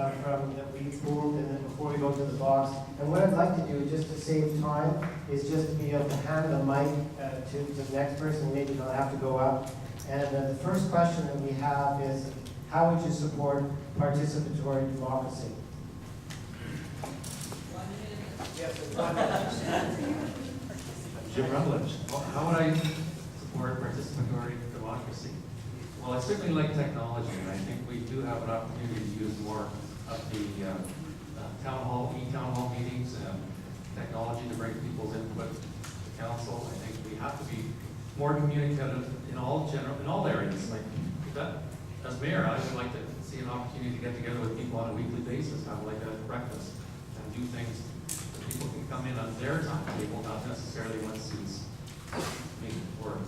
that we pulled, and then before we go to the box. And what I'd like to do, just to save time, is just to be able to hand the mic to the next person. Maybe they'll have to go up. And the first question that we have is, how would you support participatory democracy? Jim Rutledge. How would I support participatory democracy? Well, I certainly like technology, and I think we do have an opportunity to use more of the town hall, e-town hall meetings and technology to bring people's input to council. I think we have to be more communicative in all areas. Like that, as mayor, I would like to see an opportunity to get together with people on a weekly basis, have like a breakfast, and do things that people can come in on their timetable, not necessarily when suits me or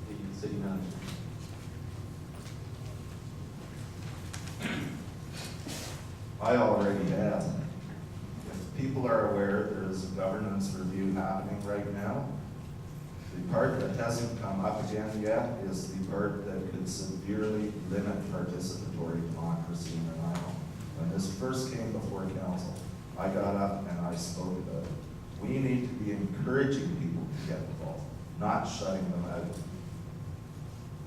the city manager. I already have. If people are aware, there is a governance review happening right now. The part that hasn't come up again yet is the part that could severely limit participatory democracy in Nanaimo. When this first came before council, I got up and I spoke about it. We need to be encouraging people to get involved, not shutting them out.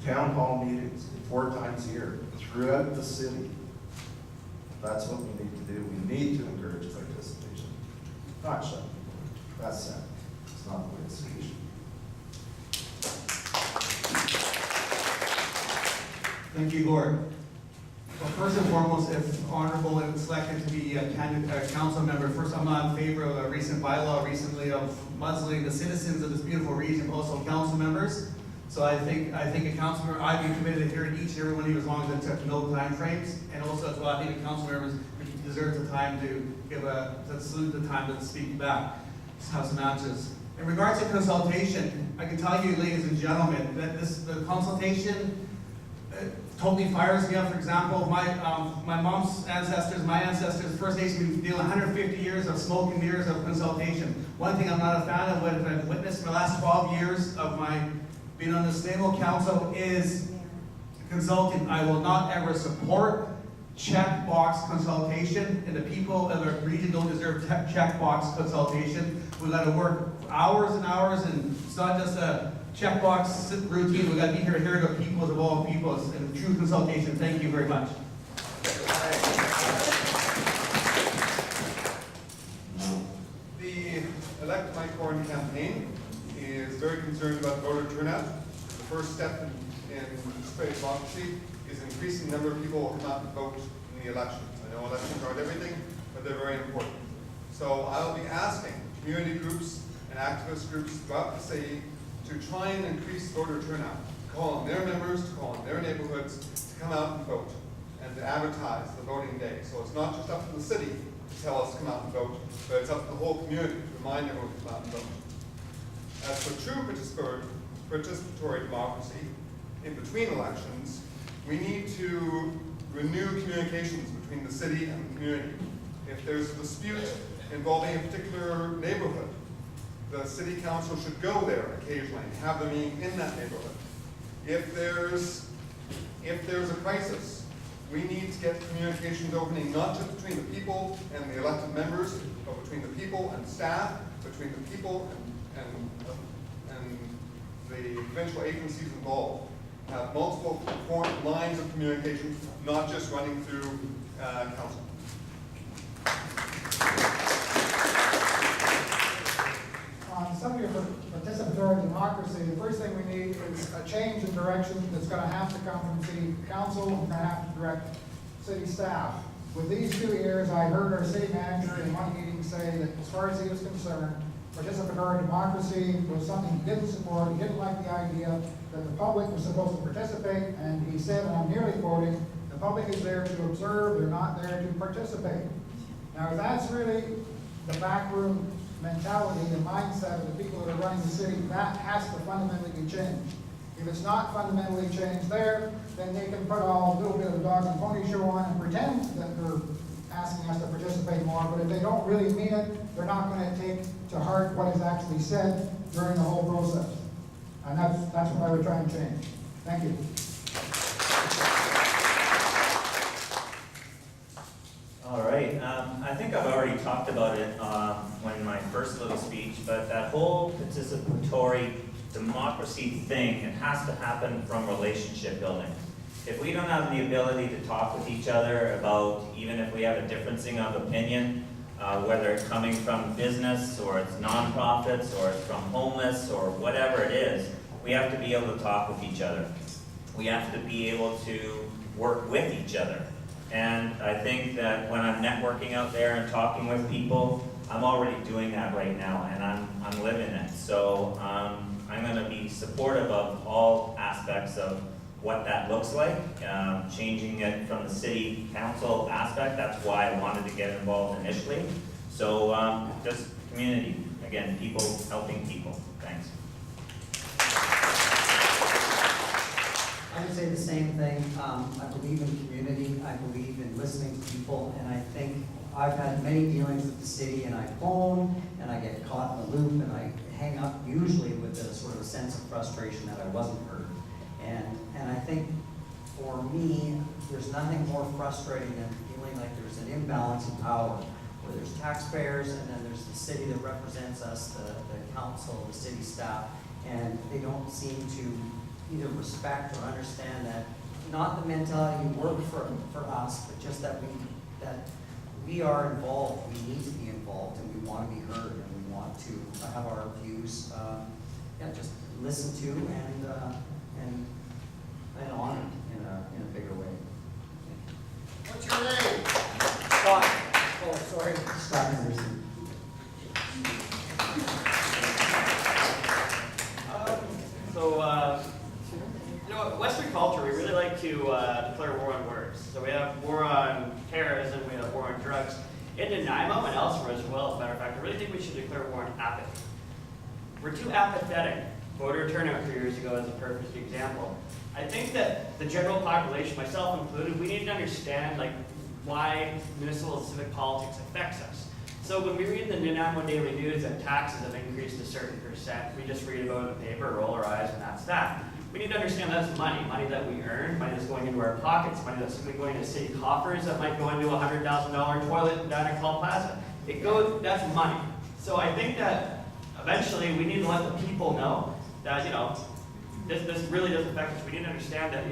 Town hall meetings, 4 times a year, throughout the city. That's what we need to do. We need to encourage participation, not shut people out. That's sad. It's not the way it's supposed to be. Thank you, Gord. Well, first and foremost, if honorable and selected to be a council member, first I'm not in favor of a recent bylaw recently of muzzling the citizens of this beautiful region, also council members. So I think a council member, I'd be committed to hearing each and every one of you as long as it took no time frames. And also as well, I think council members deserve the time to salute the time to speak back. Just have some answers. In regards to consultation, I can tell you, ladies and gentlemen, that the consultation totally fires me up. For example, my mom's ancestors, my ancestors, First Nation, been dealing 150 years of smoke and mirrors of consultation. One thing I'm not a fan of, what I've witnessed for the last 12 years of my being on the stable council is consulting. I will not ever support checkbox consultation, and the people of the region don't deserve checkbox consultation. We let it work for hours and hours, and it's not just a checkbox routine. We got to be here to hear the peoples of all peoples and true consultation. Thank you very much. The Elect Mike Horn campaign is very concerned about voter turnout. The first step in participatory democracy is increasing the number of people who come out and vote in the elections. I know elections aren't everything, but they're very important. So I'll be asking community groups and activist groups throughout the city to try and increase voter turnout, to call on their members, to call on their neighborhoods to come out and vote, and to advertise the voting day. So it's not just up to the city to tell us to come out and vote, but it's up to the whole community to remind everyone to come out and vote. As for true participatory democracy, in between elections, we need to renew communications between the city and the community. If there's a dispute involving a particular neighborhood, the city council should go there occasionally, have the meeting in that neighborhood. If there's a crisis, we need to get communications opening not just between the people and the elected members, but between the people and staff, between the people and the provincial agencies involved. Have multiple lines of communication, not just running through council. On the subject of participatory democracy, the first thing we need is a change in direction that's going to have to come from city council and going to have to direct city staff. With these 2 years, I heard our city manager in one meeting say that as far as he was concerned, participatory democracy was something he didn't support. He didn't like the idea that the public was supposed to participate, and he said, and I'm nearly quoting, the public is there to observe, they're not there to participate. Now, if that's really the backroom mentality, the mindset of the people that are running the city, that has to fundamentally be changed. If it's not fundamentally changed there, then they can put a little bit of a dog and pony show on and pretend that they're asking us to participate more, but if they don't really mean it, they're not going to take to heart what is actually said during the whole process. And that's what I would try and change. Thank you. All right, I think I've already talked about it in my first little speech, but that whole participatory democracy thing, it has to happen from relationship building. If we don't have the ability to talk with each other about, even if we have a differencing of opinion, whether it's coming from business, or it's nonprofits, or it's from homeless, or whatever it is, we have to be able to talk with each other. We have to be able to work with each other. And I think that when I'm networking out there and talking with people, I'm already doing that right now, and I'm living it. So I'm going to be supportive of all aspects of what that looks like, changing it from the city council aspect. That's why I wanted to get involved initially. So just community, again, people helping people. Thanks. I would say the same thing. I believe in community, I believe in listening to people, and I think I've had many dealings with the city, and I phone, and I get caught in the loop, and I hang up usually with a sort of a sense of frustration that I wasn't heard. And I think for me, there's nothing more frustrating than feeling like there's an imbalance in power, where there's taxpayers, and then there's the city that represents us, the council, the city staff, and they don't seem to either respect or understand that, not the mentality you work for us, but just that we are involved, we need to be involved, and we want to be heard, and we want to have our views, just listened to and honored in a bigger way. What's your name? Scott. Oh, sorry. Scott Anderson. Western culture, we really like to declare war on words. So we have war on terrorism, we have war on drugs. In Nanaimo and elsewhere as well, as a matter of fact, I really think we should declare war on apathy. We're too apathetic. Voter turnout 2 years ago is a perfect example. I think that the general population, myself included, we need to understand why municipal and civic politics affects us. So when we read the Nanaimo Daily News that taxes have increased a certain percent, we just read about it in the paper, roll our eyes, and that's that. We need to understand that's money that we earn, money that's going into our pockets, money that's simply going to city coffers that might go into a $100,000 toilet down at Call Plaza. That's money. So I think that eventually we need to let the people know that, this really does affect us. We need to understand that,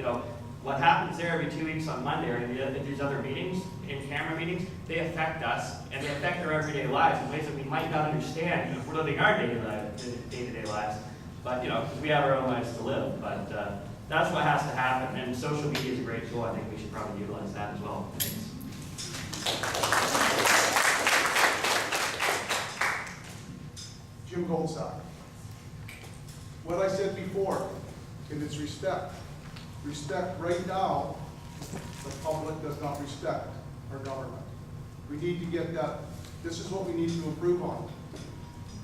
what happens there every 2 weeks on Monday or in these other meetings, in-camera meetings, they affect us and they affect our everyday lives in ways that we might not understand if we're living our day-to-day lives. But, we have our own lives to live. But that's what has to happen. And social media is a great tool. I think we should probably utilize that as well. Jim Goldstock. What I said before, and it's respect. Respect right now, the public does not respect our government. We need to get that, this is what we need to improve on.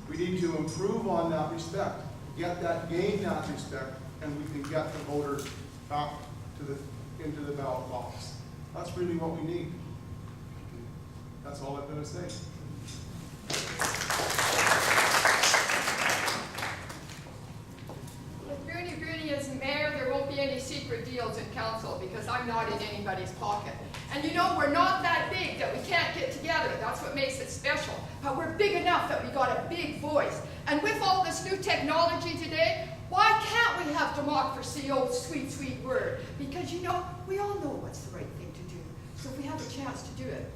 We need to improve on that respect, gain that respect, and we can get the voters back into the ballot box. That's really what we need. That's all I'm going to say. With Bruni as mayor, there won't be any secret deals in council because I'm not in anybody's pocket. And we're not that big that we can't get together. That's what makes it special. But we're big enough that we got a big voice. And with all this new technology today, why can't we have democracy, old sweet, sweet word? Because we all know what's the right thing to do. So if we have a chance to do it.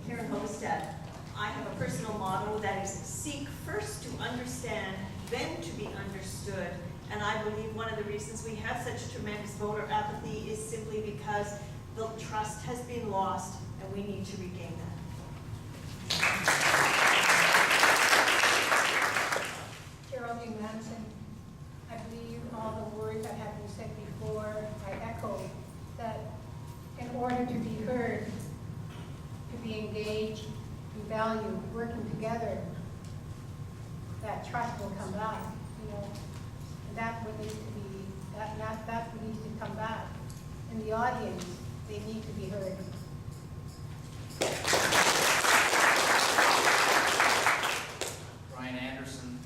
Karen Hostad. I have a personal motto that is seek first to understand, then to be understood. And I believe one of the reasons we have such tremendous voter apathy is simply because the trust has been lost and we need to regain that. Geraldine Manson. I believe all the words that have been said before, I echo that in order to be heard, to be engaged, be valued, working together, that trust will come back, and that what needs to be, that needs to come back. In the audience, they need to be heard. Brian Anderson.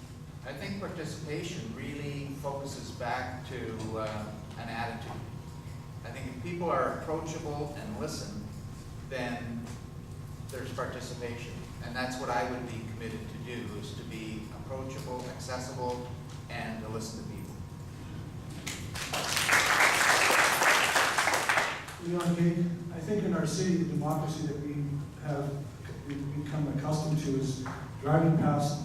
I think participation really focuses back back to an attitude. I think if people are approachable and listen, then there's participation. And that's what I would be committed to do, is to be approachable, accessible, and to listen to people. Leon Gate, I think in our city, the democracy that we've become accustomed to is driving past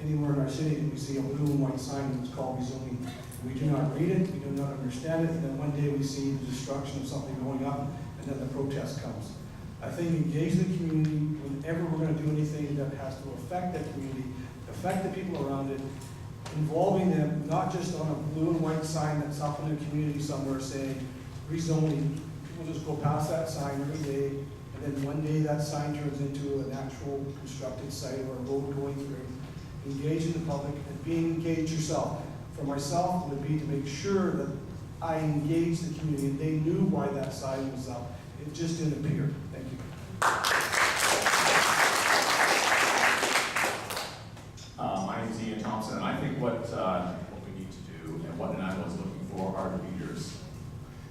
anywhere in our city and we see a blue and white sign that's called rezoning. We do not read it, we do not understand it, and then one day we see the destruction of something going up, and then the protest comes. I think engage the community whenever we're going to do anything that has to affect that community, affect the people around it, involving them, not just on a blue and white sign that's up in the community somewhere saying rezoning. People just go past that sign every day, and then one day that sign turns into an actual constructed site or a road going through. Engage in the public and being engaged yourself. For myself, it would be to make sure that I engage the community and they knew why that sign was up. It just didn't appear. Thank you. My name is Ian Thompson, and I think what we need to do and what Nanaimo is looking for are leaders.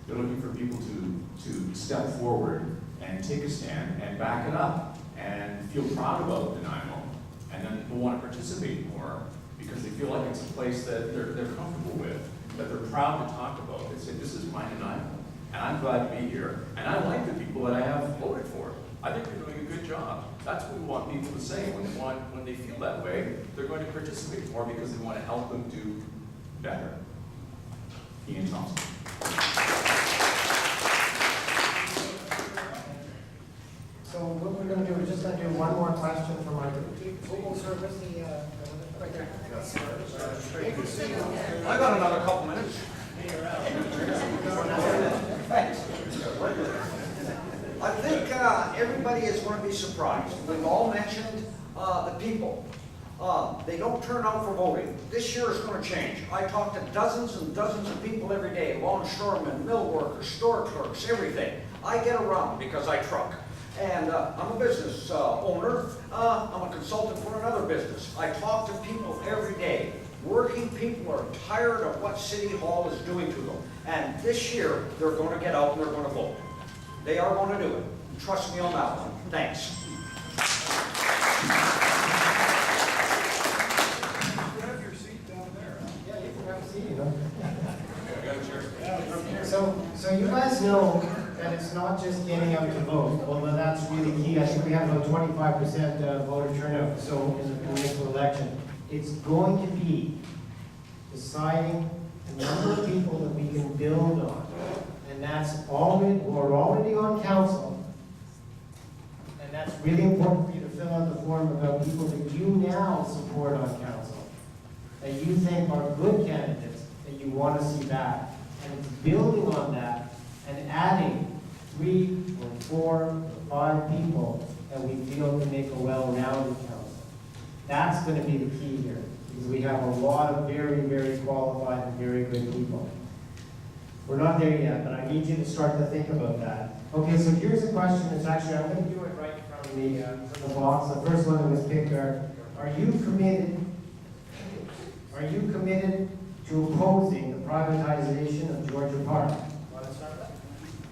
They're looking for people to step forward and take a stand and back it up and feel proud about Nanaimo, and then people want to participate more because they feel like it's a place that they're comfortable with, that they're proud to talk about. They say, this is my Nanaimo, and I'm glad to be here, and I like the people that I have voted for. I think they're doing a good job. That's what we want people to say when they feel that way. They're going to participate more because they want to help them do better. Ian Thompson. So what we're going to do, we're just going to do one more question from our group. I got another couple minutes. I think everybody is going to be surprised. We've all mentioned the people. They don't turn out for voting. This year is going to change. I talk to dozens and dozens of people every day, longshoremen, mill workers, store clerks, everything. I get around because I truck. And I'm a business owner. I'm a consultant for another business. I talk to people every day. Working people are tired of what City Hall is doing to them. And this year, they're going to get out and they're going to vote. They are going to do it. Trust me on that one. Thanks. Grab your seat down there. Yeah, you can have a seat, you know. So you guys know that it's not just getting out to vote, although that's really key. I think we have about 25% voter turnout, so in the municipal election. It's going to be deciding the number of people that we can build on. And that's already, we're already on council. And that's really important for you to fill out the form about people that you now support on council, that you think are good candidates, that you want to see back. And it's building on that and adding 3 or 4 or 5 people that we feel can make a well-rounded council. That's going to be the key here, because we have a lot of very, very qualified and very good people. We're not there yet, but I need you to start to think about that. Okay, so here's a question. It's actually, I'm going to do it right from the box. The first one that was picked are you committed to opposing the privatization of Georgia Park? Want to start that?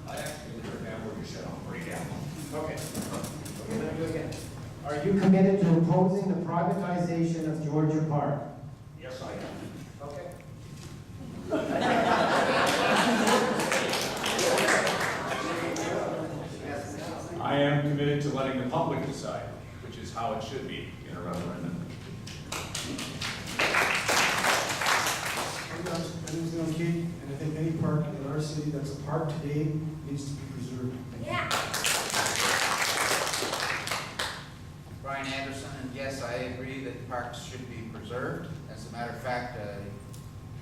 I actually remember what you said on breakdown. Okay. We're going to do it again. Are you committed to opposing the privatization of Georgia Park? Yes, I am. Okay. I am committed to letting the public decide, which is how it should be in a referendum. My name is Leon Key, and I think any park in our city that's a park today needs to be preserved. Yeah. Brian Anderson, and yes, I agree that parks should be preserved. As a matter of fact, I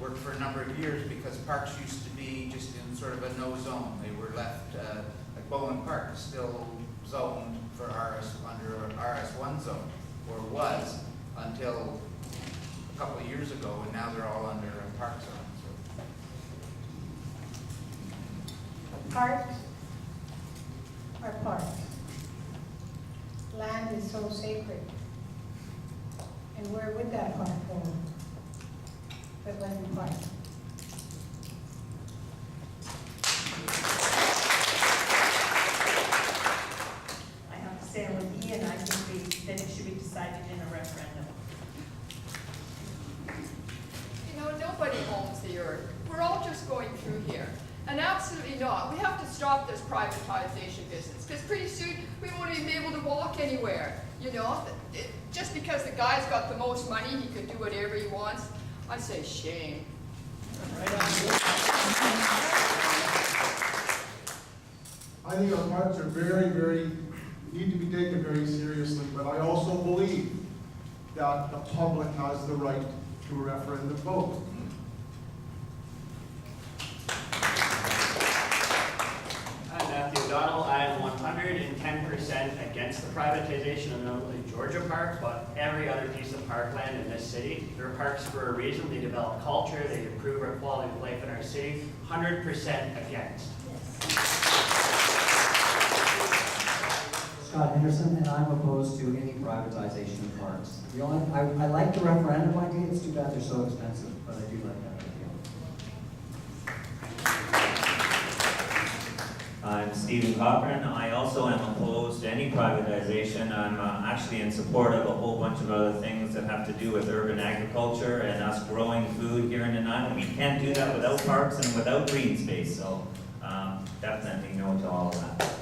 worked for a number of years because parks used to be just in sort of a no zone. They were left, like Bowen Park is still zoned for under RS1 zone, or was, until a couple of years ago, and now they're all under a park zone. Parks are parks. Land is so sacred. And where would that park go if it wasn't park? we're all just going through here. And absolutely not. We have to stop this privatization business, because pretty soon we won't even be able to walk anywhere. You know, just because the guy's got the most money, he can do whatever he wants. I say shame. I think our parks are very, need to be taken very seriously, but I also believe that the public has the right to a referendum vote. I'm Matthew O'Donnell. I am 110% against the privatization of not only Georgia Park, but every other piece of parkland in this city. They're parks for a reason. They develop culture. They improve our quality of life in our city. 100% against. Scott Henderson, and I'm opposed to any privatization of parks. The only, I like the referendum idea, it's too bad they're so expensive, but I do like that idea. I'm Stephen Cochran. I also am opposed to any privatization. I'm actually in support of a whole bunch of other things that have to do with urban agriculture and us growing food here in Nanaimo. We can't do that without parks and without green space, so definitely no to all of that.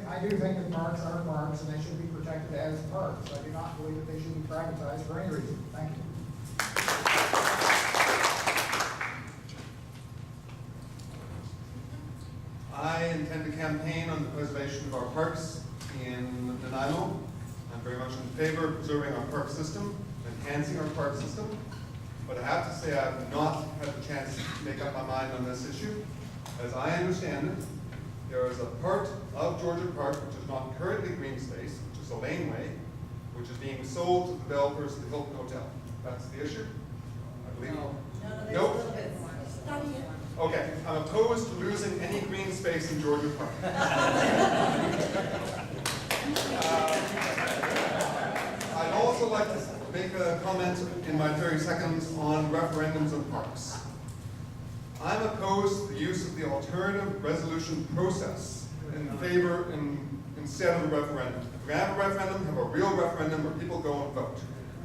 I do think that parks are parks and they should be protected as parks. I do not believe that they should be privatized for any reason. Thank you. I intend to campaign on the preservation of our parks in Nanaimo. I'm very much in favor of preserving our park system, enhancing our park system. But I have to say I have not had the chance to make up my mind on this issue. As I understand it, there is a part of Georgia Park which is not currently green space, which is a laneway, which is being sold to the developers of the Hilton Hotel. That's the issue, I believe. Nope. Okay, I'm opposed to losing any green space in Georgia Park. I'd also like to make a comment in my 30 seconds on referendums and parks. I'm opposed to the use of the alternative resolution process in favor instead of a referendum. If we're going to have a referendum, have a real referendum where people go and vote.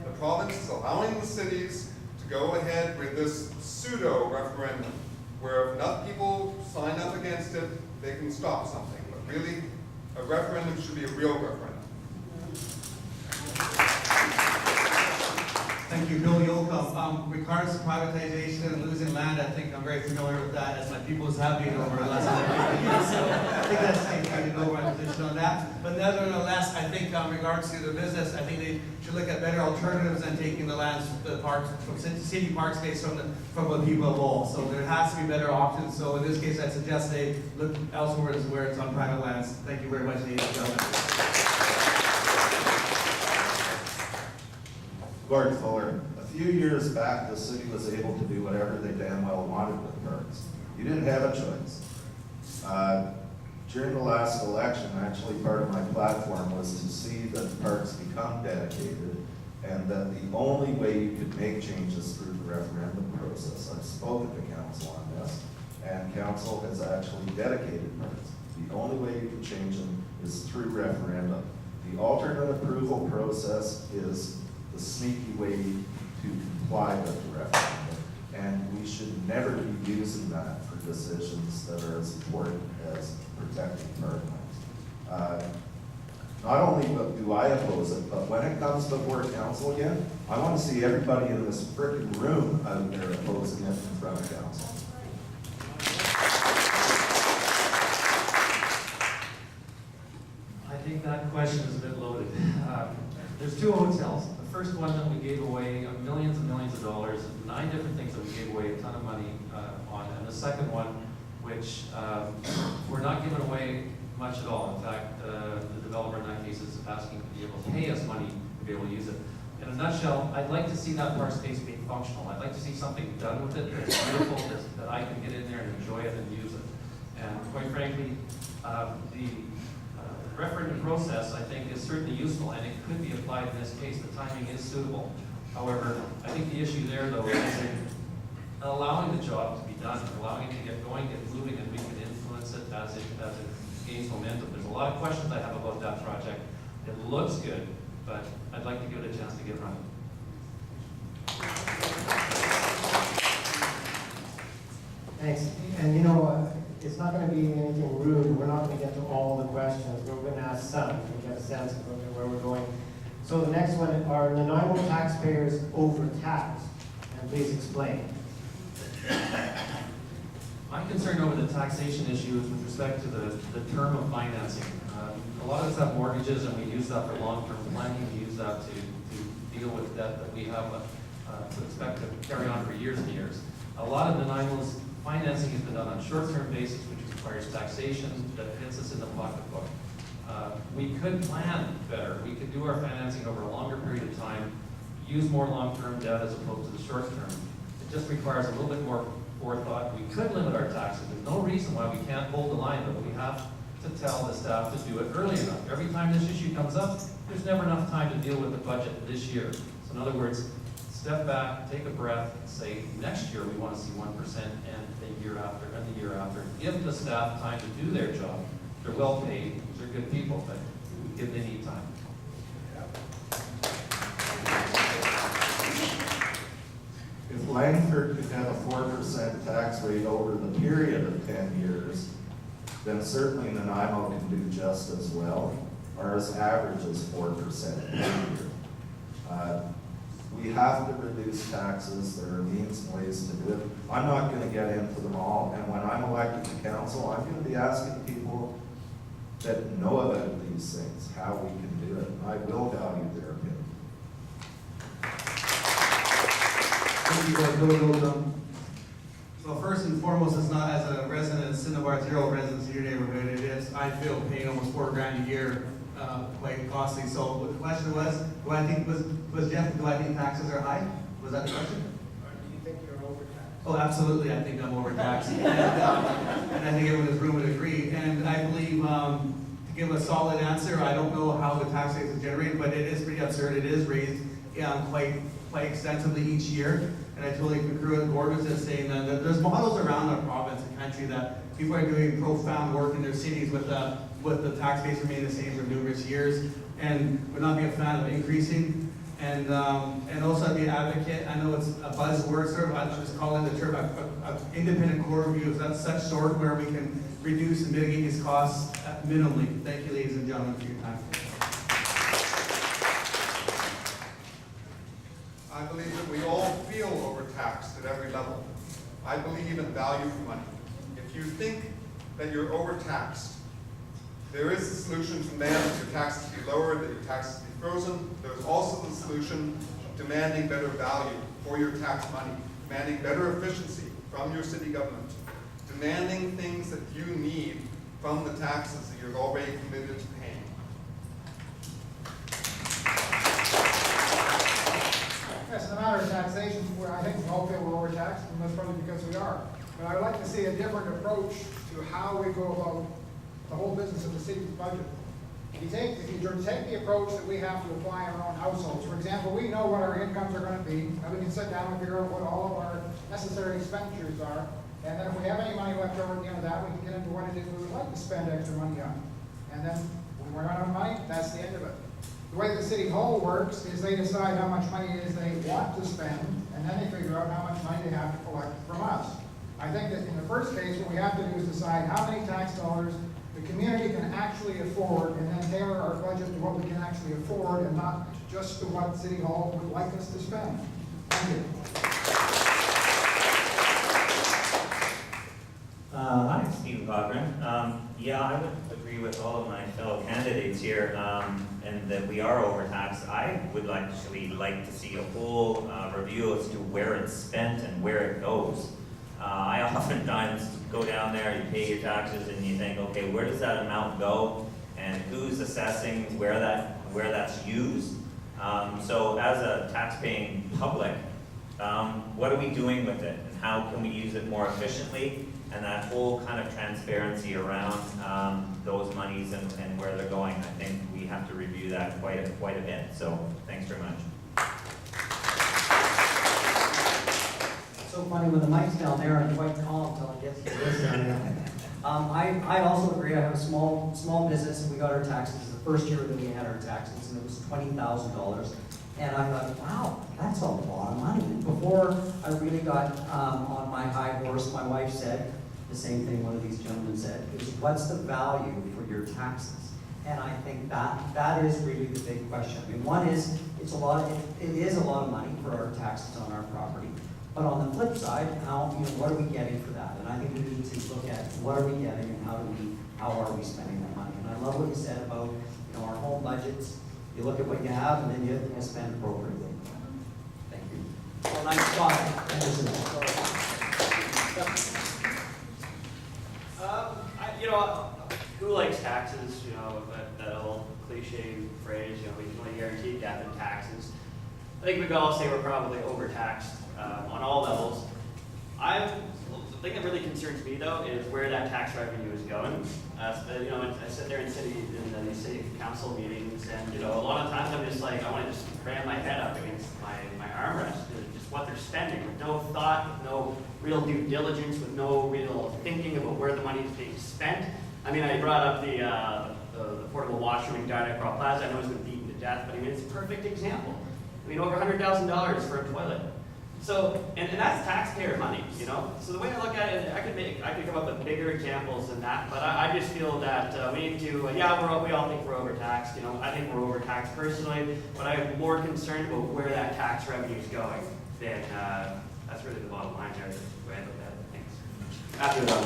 The province is allowing the cities to go ahead with this pseudo-referendum, where if enough people sign up against it, they can stop something. But really, a referendum should be a real referendum. Thank you, Bill Yocum. Regards to privatization and losing land, I think I'm very familiar with that, as my people have been over the last 50 years. So I think that's safe. I know my position on that. But nevertheless, I think in regards to the business, I think they should look at better alternatives than taking the lands, the parks, from city park space from the people of all. So there has to be better options. So in this case, I suggest they look elsewhere where it's on private lands. Thank you very much, ladies and gentlemen. Gord Fuller, a few years back, the city was able to do whatever they damn well wanted with parks. You didn't have a choice. During the last election, actually part of my platform was to see that parks become dedicated and that the only way you could make changes through the referendum process. I've spoken to council on this, and council has actually dedicated parks. The only way you can change them is through referendum. The alternate approval process is the sneaky way to comply with the referendum. And we should never be using that for decisions that are as important as protecting parklands. Not only do I oppose it, but when it comes before council again, I want to see everybody in this frickin' room out there opposing it in front of council. I think that question is a bit loaded. There's two hotels. The first one that we gave away millions and millions of dollars, 9 different things that we gave away a ton of money on, and the second one, which we're not giving away much at all. In fact, the developer in that case is asking to be able to pay us money to be able to use it. In a nutshell, I'd like to see that park space being functional. I'd like to see something done with it that's beautiful, that I can get in there and enjoy it and use it. And quite frankly, the referendum process, I think, is certainly useful, and it could be applied in this case. The timing is suitable. However, I think the issue there, though, is in allowing the job to be done, allowing it to get going, get moving, and we can influence it as it gains momentum. There's a lot of questions I have about that project. It looks good, but I'd like to give it a chance to get running. Thanks. And you know, it's not gonna be anything rude, we're not gonna get to all the questions, we're gonna ask some, to get a sense of where we're going. So the next one, are Nanaimo taxpayers overtaxed? And please explain. I'm concerned over the taxation issues with respect to the term of financing. A lot of us have mortgages and we use that for long-term planning, we use that to deal with debt that we have to expect to carry on for years and years. A lot of Nanaimo's financing has been done on short-term basis, which requires taxation that hits us in the pocketbook. We could plan better. We could do our financing over a longer period of time, use more long-term debt as opposed to the short-term. It just requires a little bit more forethought. We could limit our taxes. There's no reason why we can't hold the line, but we have to tell the staff to do it early enough. Every time this issue comes up, there's never enough time to deal with the budget this year. So in other words, step back, take a breath, and say, next year we want to see 1% and the year after, and the year after. Give the staff time to do their job. They're well paid, they're good people, but they need time. If Langford could have a 4% tax rate over the period of 10 years, then certainly Nanaimo can do just as well. Ours averages 4% per year. We have to reduce taxes. There are means and ways to do it. I'm not going to get into them all. And when I'm elected to council, I'm going to be asking people that know about these things how we can do it. And I will value their opinion. Thank you, Gord. So first and foremost, it's not as a resident of Cinnabar, zero residents in your neighborhood. It is, I feel, paying almost $4,000 a year, quite costly. So the question was, do I think taxes are high? Was that the question? Or do you think you're overtaxed? Oh, absolutely, I think I'm overtaxed. And I think everyone in this room would agree. And I believe, to give a solid answer, I don't know how the tax rate is generated, but it is pretty absurd. It is raised quite extensively each year. And I totally concur with Gord was just saying that there's models around our province and country that people are doing profound work in their cities with the tax base remaining the same for numerous years, and would not be a fan of increasing. And also I'd be an advocate. I know it's a buzzword, sort of. I just call it the term of independent core review of that such sort where we can reduce and mitigate these costs minimally. Thank you, ladies and gentlemen, for your time. I believe that we all feel overtaxed at every level. I believe in value for money. If you think that you're overtaxed, there is a solution to demand that your taxes be lowered, that your taxes be frozen. There's also the solution of demanding better value for your tax money, demanding better efficiency from your city government, demanding things that you need from the taxes that you've already committed to paying. Yes, in the matter of taxation, I think we all feel we're overtaxed, and that's probably because we are. But I would like to see a different approach to how we go about the whole business of the city's budget. If you take the approach that we have to apply in our own households, for example, we know what our incomes are going to be, and we can sit down and figure out what all of our necessary expenditures are, and then if we have any money left over at the end of that, we can get into what it is we would like to spend extra money on. And then when we're out of money, that's the end of it. The way the city hall works is they decide how much money it is they want to spend, and then they figure out how much money they have to collect from us. I think that in the first case, what we have to do is decide how many tax dollars the community can actually afford, and then tailor our budget to what we can actually afford, and not just to what City Hall would like us to spend. Thank you. Hi, Stephen Cochran. Yeah, I would agree with all of my fellow candidates here, and that we are overtaxed. I would actually like to see a whole review as to where it's spent and where it goes. I oftentimes go down there, you pay your taxes, and you think, okay, where does that amount go, and who's assessing where that's used? So as a tax-paying public, what are we doing with it, and how can we use it more efficiently? And that whole kind of transparency around those monies and where they're going, I think we have to review that quite a bit. So thanks very much. So funny, when the mic's down there, I'm quite calm until it gets to this down there. I also agree. I have a small business, and we got our taxes the first year that we had our taxes, and it was $20,000. And I thought, wow, that's a lot of money. before I really got on my high horse, my wife said the same thing one of these gentlemen said, is what's the value for your taxes? And I think that is really the big question. I mean, one is, it is a lot of money for our taxes on our property. But on the flip side, what are we getting for that? And I think we need to look at what are we getting and how are we spending that money? And I love what you said about, our home budgets. You look at what you have and then you spend appropriately. Thank you. Well, nice spot. Who likes taxes? That old cliche phrase. We can only guarantee death in taxes. I think we can all say we're probably overtaxed on all levels. The thing that really concerns me, though, is where that tax revenue is going. I sit there in these city council meetings, and a lot of times I'm just like, I want to just ram my head up against my armrest. Just what they're spending, with no thought, with no real due diligence, with no real thinking about where the money is being spent. I mean, I brought up the portable washroom down at Crow Plaza. I know it's been beaten to death, but it's a perfect example. Over $100,000 for a toilet. So, and that's taxpayer money, So the way I look at it, I could come up with bigger examples than that, but I just feel that we need to, we all think we're overtaxed, I think we're overtaxed personally, but I'm more concerned about where that tax revenue is going than, that's really the bottom line there, the way I look at it. Thanks. After that.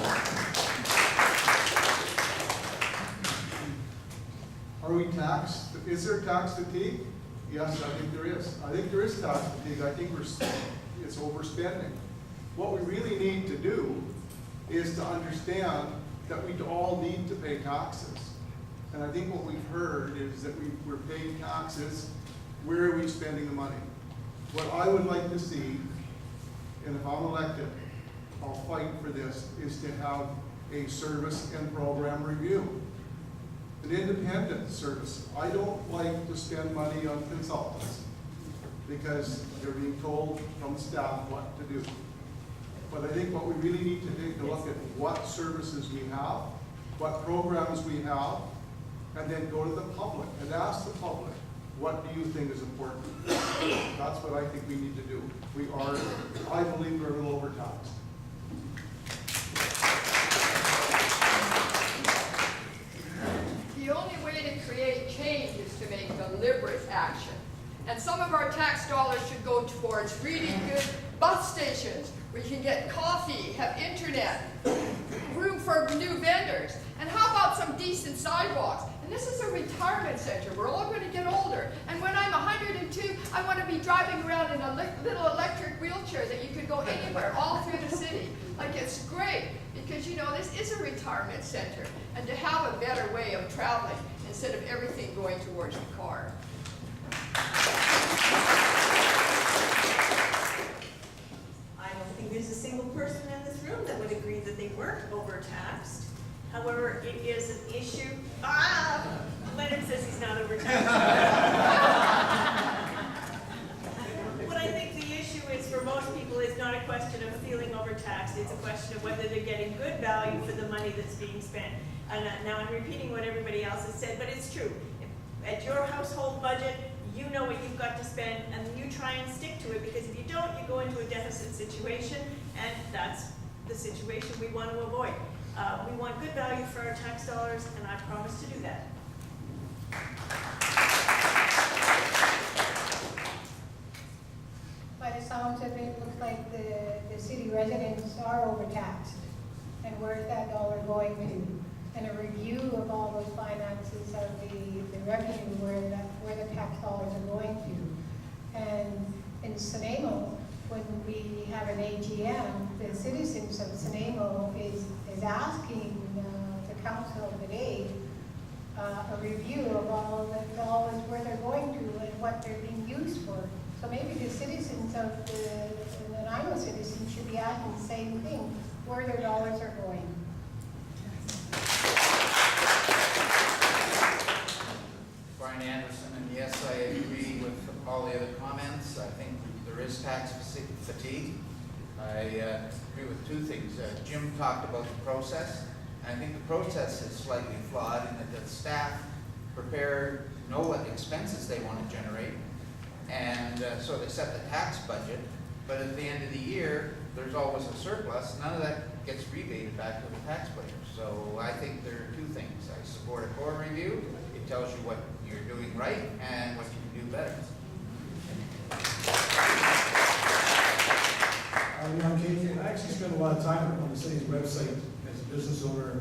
Are we taxed? Is there tax fatigue? Yes, I think there is. I think there is tax fatigue. I think it's overspending. What we really need to do is to understand that we all need to pay taxes. And I think what we've heard is that we're paying taxes. Where are we spending the money? What I would like to see, and if I'm elected, I'll fight for this, is to have a service and program review. An independent service. I don't like to spend money on consultants because they're being told from staff what to do. But I think what we really need to take a look at what services we have, what programs we have, and then go to the public and ask the public, what do you think is important? That's what I think we need to do. I believe we're a little overtaxed. The only way to create change is to make deliberate action. And some of our tax dollars should go towards really good bus stations where you can get coffee, have internet, room for new vendors. And how about some decent sidewalks? And this is a retirement center. We're all going to get older. And when I'm 102, I want to be driving around in a little electric wheelchair that you could go anywhere all through the city. Like, it's great because, this is a retirement center. And to have a better way of traveling instead of everything going towards the car. I don't think there's a single person in this room that would agree that they weren't overtaxed. However, it is an issue. Leonard says he's not overtaxed. What I think the issue is for most people is not a question of feeling overtaxed. It's a question of whether they're getting good value for the money that's being spent. And now I'm repeating what everybody else has said, but it's true. At your household budget, you know what you've got to spend, and you try and stick to it, because if you don't, you go into a deficit situation, and that's the situation we want to avoid. We want good value for our tax dollars, and I promise to do that. By the sounds of it, looks like the city residents are overtaxed. And where's that dollar going to? And a review of all those finances of the revenue, where the tax dollars are going to. And in Sanamo, when we have an AGM, the citizens of Sanamo is asking the council today a review of all the dollars, where they're going to and what they're being used for. So maybe the citizens of the Nanaimo citizens should be asking the same thing, where their dollars are going. Brian Anderson, and yes, I agree with all the other comments. I think there is tax fatigue. I agree with two things. Jim talked about the process. I think the process is slightly flawed in that the staff know what expenses they want to generate, and so they set the tax budget, but at the end of the year, there's always a surplus. None of that gets rebated back to the taxpayer. So I think there are two things. I support a core review. It tells you what you're doing right and what you can do better. I'm Katie, and I actually spend a lot of time on the city's website as a business owner,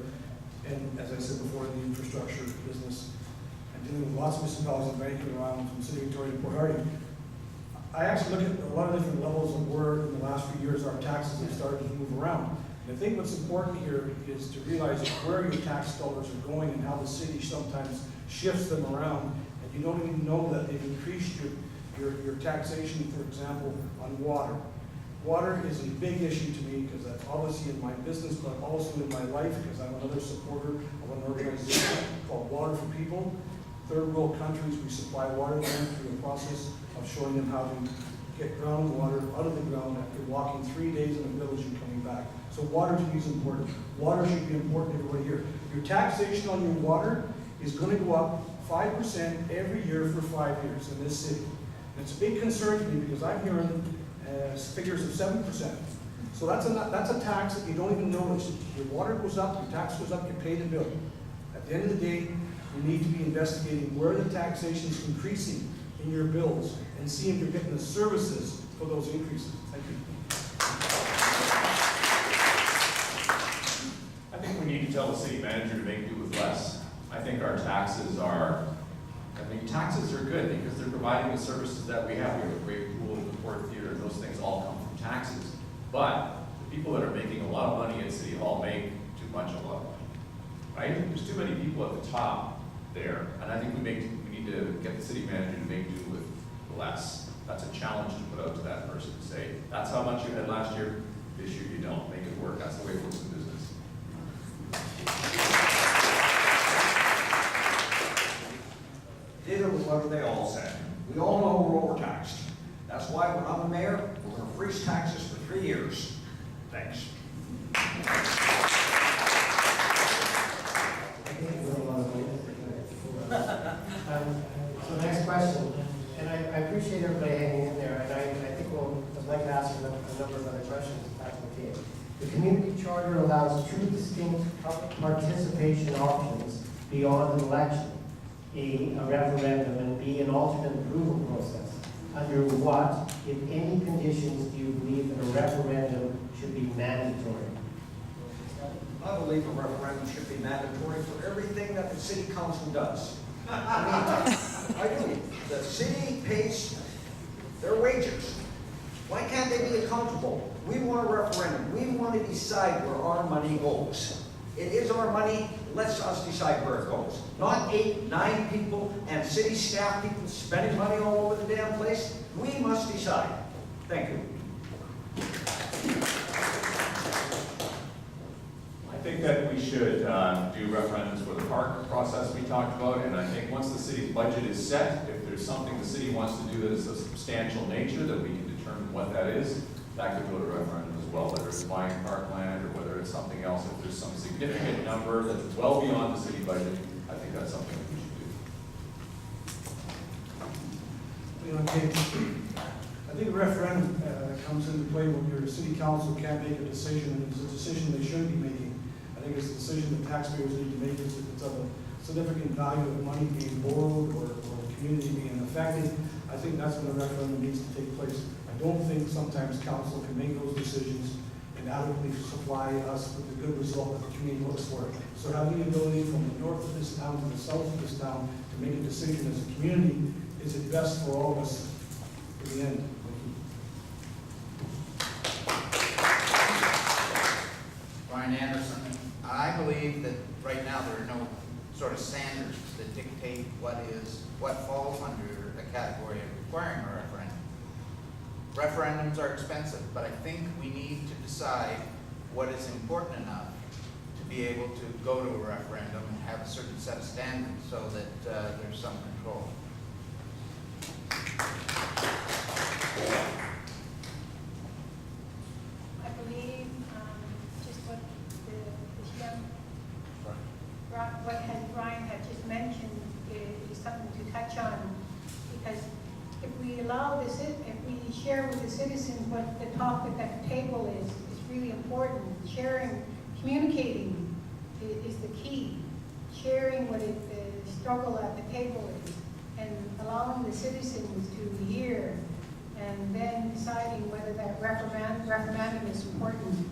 and as I said before, in the infrastructure business, and dealing with lots of municipalities and banking around from City Victoria to Port Hardy. I actually look at a lot of different levels of where in the last few years our taxes have started to move around. And I think what's important here is to realize where your tax dollars are going and how the city sometimes shifts them around, and you don't even know that they've increased your taxation, for example, on water. Water is a big issue to me because that's obviously in my business, but also in my life because I'm another supporter of an organization called Water for People. Third world countries, we supply water to them through a process of showing them how to get groundwater out of the ground after walking 3 days in a village and coming back. So water to me is important. Water should be important everybody here. Your taxation on your water is going to go up 5% every year for 5 years in this city. And it's a big concern to me because I'm hearing figures of 7%. So that's a tax that you don't even notice. Your water goes up, your tax goes up, you pay the bill. At the end of the day, you need to be investigating where the taxation is increasing in your bills and see if you're getting the services for those increases. Thank you. I think we need to tell the city manager to make do with less. I think taxes are good because they're providing the services that we have. We have a great pool, the Port Theater, those things all come from taxes. But the people that are making a lot of money at City Hall make too much of a lot of money, right? There's too many people at the top there, and I think we need to get the city manager to make do with less. That's a challenge to put out to that person to say, that's how much you had last year, this year you don't. Make it work. That's the way it works in business. Did it with what they all said. We all know we're overtaxed. That's why when I'm the mayor, we're going to freeze taxes for 3 years. Thanks. So next question, and I appreciate everybody hanging in there, and I think I'd like to ask a number of other questions if that's okay. The community charter allows 2 distinct participation options beyond an election. A referendum and B, an alternate approval process. Under what, if any conditions, do you believe that a referendum should be mandatory? I believe a referendum should be mandatory for everything that the city council does. I do. The city pays their wages. Why can't they be accountable? We want a referendum. We want to decide where our money goes. It is our money. Let's us decide where it goes. Not 8, 9 people and city staff people spending money all over the damn place. We must decide. Thank you. I think that we should do referendums for the park process we talked about, and I think once the city's budget is set, if there's something the city wants to do that is of substantial nature, that we can determine what that is, that could go to referendum as well, whether it's buying parkland or whether it's something else. If there's some significant number that's well beyond the city budget, I think that's something that we should do. I think a referendum comes into play when your city council can't make a decision, and it's a decision they shouldn't be making. I think it's a decision that taxpayers need to make if it's of a significant value of money being borrowed or the community being affected. I think that's when a referendum needs to take place. I don't think sometimes council can make those decisions and adequately supply us with the good result that the community looks for. So having the ability from the north of this town to the south of this town to make a decision as a community is it best for all of us in the end. Brian Anderson, I believe that right now there are no sort of standards that dictate what falls under a category of requiring a referendum. Referendums are expensive, but I think we need to decide what is important enough to be able to go to a referendum and have a certain set of standards so that there's some control. I believe just what Brian had just mentioned is something to touch on, because if we allow if we share with the citizens what the topic at the table is really important. Sharing, communicating is the key. Sharing what the struggle at the table is, and allowing the citizens to hear, and then deciding whether that referendum is important.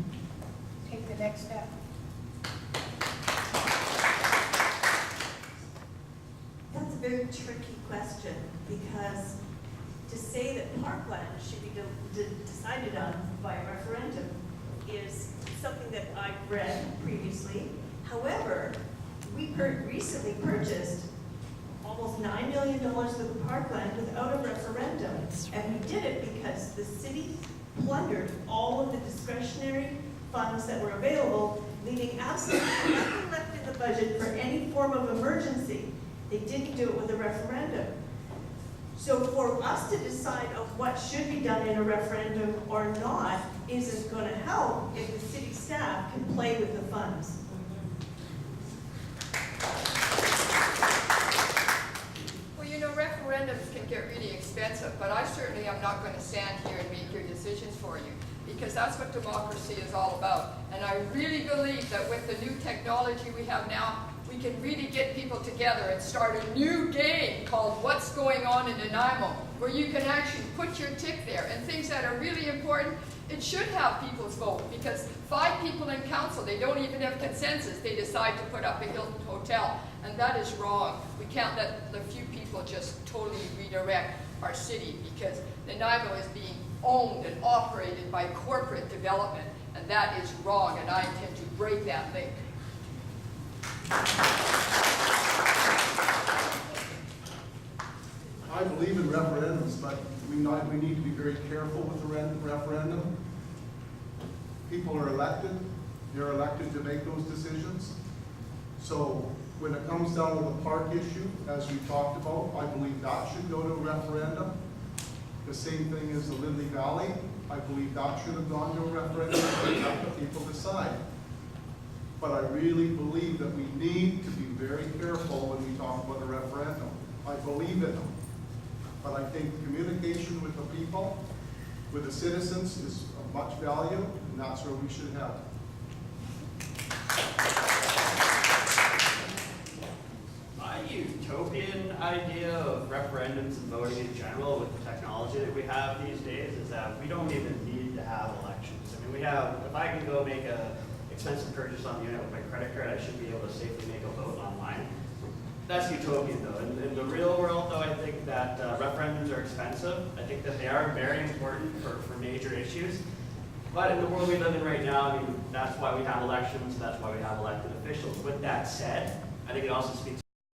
Take the next step. That's a very tricky question, because to say that parkland should be decided on by a referendum is something that I've read previously. However, we recently purchased almost $9 million worth of parkland without a referendum. And we did it because the city plundered all of the discretionary funds that were available, leaving absolutely nothing left in the budget for any form of emergency. They didn't do it with a referendum. So for us to decide on what should be done in a referendum or not isn't going to help if the city staff can play with the funds. Well, you know, referendums can get really expensive, but I certainly am not going to stand here and make your decisions for you, because that's what democracy is all about. And I really believe that with the new technology we have now, we can really get people together and start a new game called What's Going On in Nanaimo, where you can actually put your tick there. And things that are really important, it should have people's vote, because 5 people in council, they don't even have consensus. They decide to put up a Hilton hotel, and that is wrong. We can't let the few people just totally redirect our city, because Nanaimo is being owned and operated by corporate development, and that is wrong, and I intend to break that link. I believe in referendums, but we need to be very careful with the referendum. People are elected. They're elected to make those decisions. So when it comes down to the park issue, as we talked about, I believe that should go to a referendum. The same thing as the Lindley Valley. I believe that should have gone to a referendum and let the people decide. But I really believe that we need to be very careful when we talk about a referendum. I believe in them. But I think communication with the people, with the citizens, is of much value, and that's where we should have it. My utopian idea of referendums and voting in general with the technology that we have these days is that we don't even need to have elections. I mean, if I can go make a expensive purchase on the internet with my credit card, I should be able to safely make a vote online. That's utopian though. In the real world though, I think that referendums are expensive. I think that they are very important for major issues. But in the world we live in right now, I mean, that's why we have elections, that's why we have elected officials. With that said, I think it also speaks